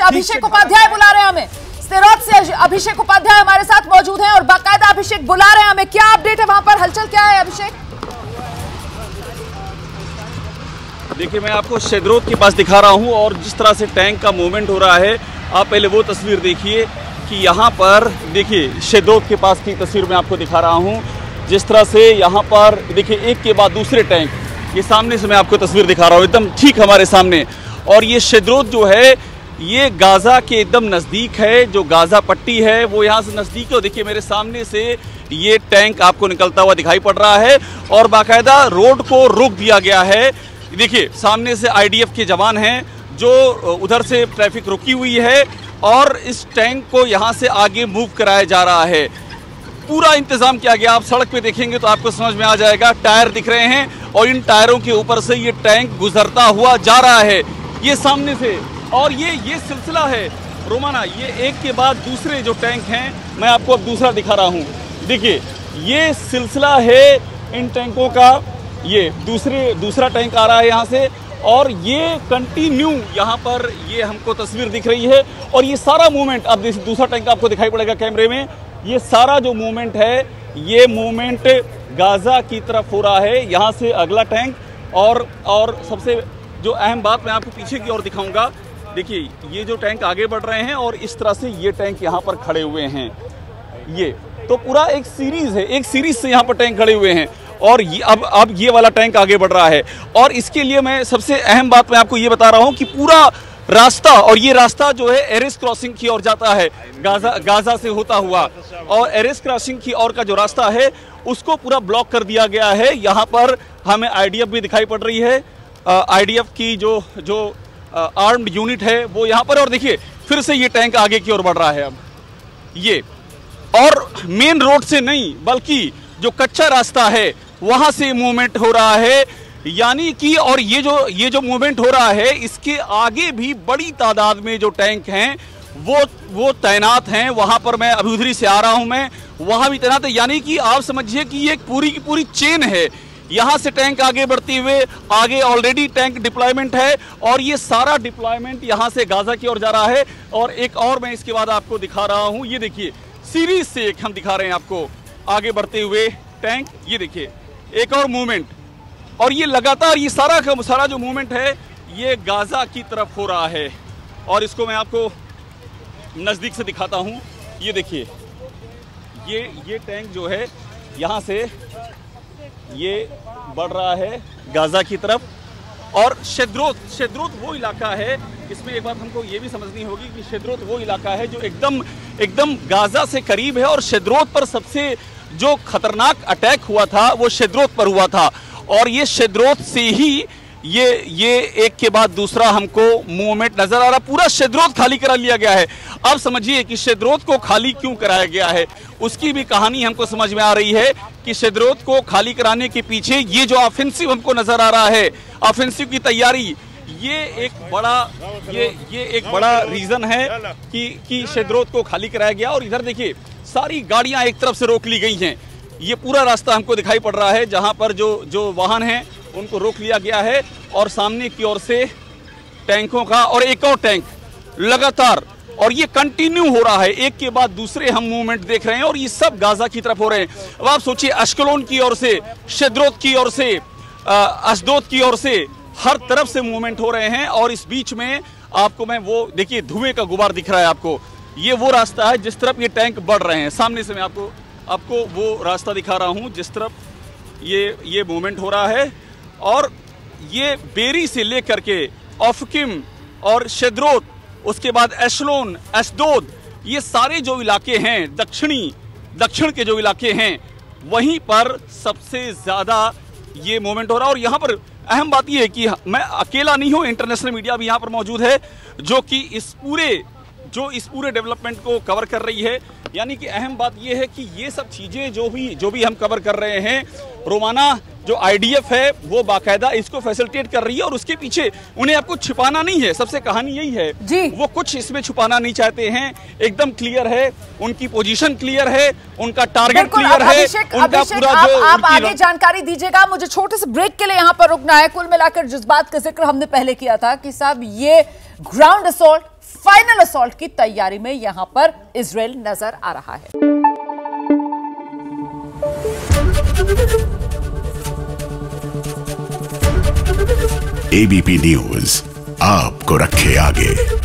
अभिषेक उपाध्याय बुला रहे हैं हमें, सिरोत से अभिषेक उपाध्याय हमारे साथ मौजूद हैं और बाकायदा अभिषेक बुला रहे हैं हमें। क्या अपडेट है वहां पर, हलचल क्या है अभिषेक? देखिए, मैं आपको शेदरोत के पास दिखा रहा हूं और जिस तरह से टैंक का मूवमेंट हो रहा है, आप पहले वो तस्वीर देखिए कि यहाँ पर देखिए शेदरोत के पास की तस्वीर मैं आपको दिखा रहा हूँ। जिस तरह से यहाँ पर देखिए एक के बाद दूसरे टैंक, ये सामने से मैं आपको तस्वीर दिखा रहा हूँ एकदम ठीक हमारे सामने। और ये शेदरोत जो है ये गाज़ा के एकदम नज़दीक है, जो गाज़ा पट्टी है वो यहाँ से नज़दीक है। और देखिए मेरे सामने से ये टैंक आपको निकलता हुआ दिखाई पड़ रहा है और बाकायदा रोड को रोक दिया गया है। देखिए सामने से IDF के जवान हैं जो उधर से ट्रैफिक रुकी हुई है और इस टैंक को यहाँ से आगे मूव कराया जा रहा है। पूरा इंतजाम किया गया, आप सड़क पे देखेंगे तो आपको समझ में आ जाएगा। टायर दिख रहे हैं और इन टायरों के ऊपर से ये टैंक गुजरता हुआ जा रहा है, ये सामने से। और ये सिलसिला है रोमाना, ये एक के बाद दूसरे जो टैंक हैं, मैं आपको अब दूसरा दिखा रहा हूँ। देखिए ये सिलसिला है इन टैंकों का, ये दूसरा टैंक आ रहा है यहाँ से और ये कंटिन्यू यहाँ पर ये हमको तस्वीर दिख रही है। और ये सारा मूवमेंट, अब दूसरा टैंक आपको दिखाई पड़ेगा कैमरे में, ये सारा जो मूवमेंट है ये मूवमेंट गाज़ा की तरफ हो रहा है। यहाँ से अगला टैंक और सबसे जो अहम बात मैं आपको पीछे की ओर दिखाऊंगा, देखिए ये जो टैंक आगे बढ़ रहे हैं और इस तरह से ये टैंक यहाँ पर खड़े हुए हैं। ये तो पूरा एक सीरीज है, एक सीरीज से यहाँ पर टैंक खड़े हुए हैं और ये अब ये वाला टैंक आगे बढ़ रहा है। और इसके लिए मैं सबसे अहम बात मैं आपको ये बता रहा हूँ कि पूरा रास्ता, और ये रास्ता जो है एरेस क्रॉसिंग की ओर जाता है गाज़ा से होता हुआ, और एरेस क्रॉसिंग की ओर का जो रास्ता है उसको पूरा ब्लॉक कर दिया गया है। यहाँ पर हमें IDF भी दिखाई पड़ रही है, IDF की जो आर्म्ड यूनिट है वो यहाँ पर। और देखिए फिर से ये टैंक आगे की ओर बढ़ रहा है अब ये, और मेन रोड से नहीं बल्कि जो कच्चा रास्ता है वहां से मूवमेंट हो रहा है। यानी कि और ये जो मूवमेंट हो रहा है इसके आगे भी बड़ी तादाद में जो टैंक हैं वो तैनात हैं। वहां पर मैं अभी उधरी से आ रहा हूं, मैं वहां भी तैनात है। यानी कि आप समझिए कि ये एक पूरी की पूरी चेन है, यहां से टैंक आगे बढ़ते हुए आगे ऑलरेडी टैंक डिप्लॉयमेंट है और ये सारा डिप्लॉयमेंट यहां से गाज़ा की ओर जा रहा है। और एक और मैं इसके बाद आपको दिखा रहा हूं, ये देखिए सीरीज से एक हम दिखा रहे हैं आपको आगे बढ़ते हुए टैंक, ये देखिए एक और मूवमेंट। और ये लगातार ये सारा जो मूवमेंट है ये गाज़ा की तरफ हो रहा है। और इसको मैं आपको नज़दीक से दिखाता हूँ, ये देखिए ये टैंक जो है यहाँ से ये बढ़ रहा है गाज़ा की तरफ। और शेदरोत वो इलाका है, इसमें एक बात हमको ये भी समझनी होगी कि शेदरोत वो इलाका है जो एकदम गाज़ा से करीब है। और शेदरोत पर सबसे जो खतरनाक अटैक हुआ था वो शेदरोत पर हुआ था। और ये शेदरोत से ही ये एक के बाद दूसरा हमको मूवमेंट नजर आ रहा। पूरा शेदरोत खाली करा लिया गया है। अब समझिए कि शेदरोत को खाली क्यों कराया गया है, उसकी भी कहानी हमको समझ में आ रही है कि शेदरोत को खाली कराने के पीछे ये जो ऑफेंसिव हमको नजर आ रहा है, ऑफेंसिव की तैयारी, ये एक बड़ा रीजन है कि शेदरोत को खाली कराया गया। और इधर देखिए सारी गाड़ियां एक तरफ से रोक ली गई हैं। ये पूरा रास्ता हमको दिखाई पड़ रहा है जहां पर जो वाहन हैं उनको रोक लिया गया है। और सामने की ओर से टैंकों का और एक और टैंक लगातार, और ये कंटिन्यू हो रहा है, एक के बाद दूसरे हम मूवमेंट देख रहे हैं। और ये सब गाज़ा की तरफ हो रहे हैं। अब आप सोचिए अश्कलोन की ओर से, शेदरोत की ओर से, अशदोद की ओर से, हर तरफ से मूवमेंट हो रहे हैं। और इस बीच में आपको मैं वो देखिए धुएं का गुबार दिख रहा है आपको, ये वो रास्ता है जिस तरफ ये टैंक बढ़ रहे हैं। सामने से मैं आपको वो रास्ता दिखा रहा हूँ जिस तरफ ये मूवमेंट हो रहा है। और ये बेरी से लेकर के ओफकिम और शेदरोत, उसके बाद एशलोन, अशदोद, ये सारे जो इलाके हैं दक्षिण के जो इलाके हैं वहीं पर सबसे ज़्यादा ये मूवमेंट हो रहा है। और यहाँ पर अहम बात यह है कि मैं अकेला नहीं हूँ, इंटरनेशनल मीडिया भी यहाँ पर मौजूद है जो कि इस पूरे डेवलपमेंट को कवर कर रही है। यानी कि अहम बात यह है कि ये सब चीज़ें जो भी हम कवर कर रहे हैं, रोमाना जो IDF है वो बाकायदा इसको फैसिलिटेट कर रही है। और उसके पीछे उन्हें आपको छिपाना नहीं है, सबसे कहानी यही है जी। वो कुछ इसमें छुपाना नहीं चाहते हैं, एकदम क्लियर है, उनकी पोजीशन क्लियर है, उनका टारगेट क्लियर है, उनका पूरा आप आगे जानकारी दीजिएगा। मुझे छोटे से ब्रेक के लिए यहाँ पर रुकना है। कुल मिलाकर जिस बात का जिक्र हमने पहले किया था कि साहब ये ग्राउंड असॉल्ट फाइनल असॉल्ट की तैयारी में यहां पर इजराइल नजर आ रहा है। एबीपी न्यूज आपको रखे आगे।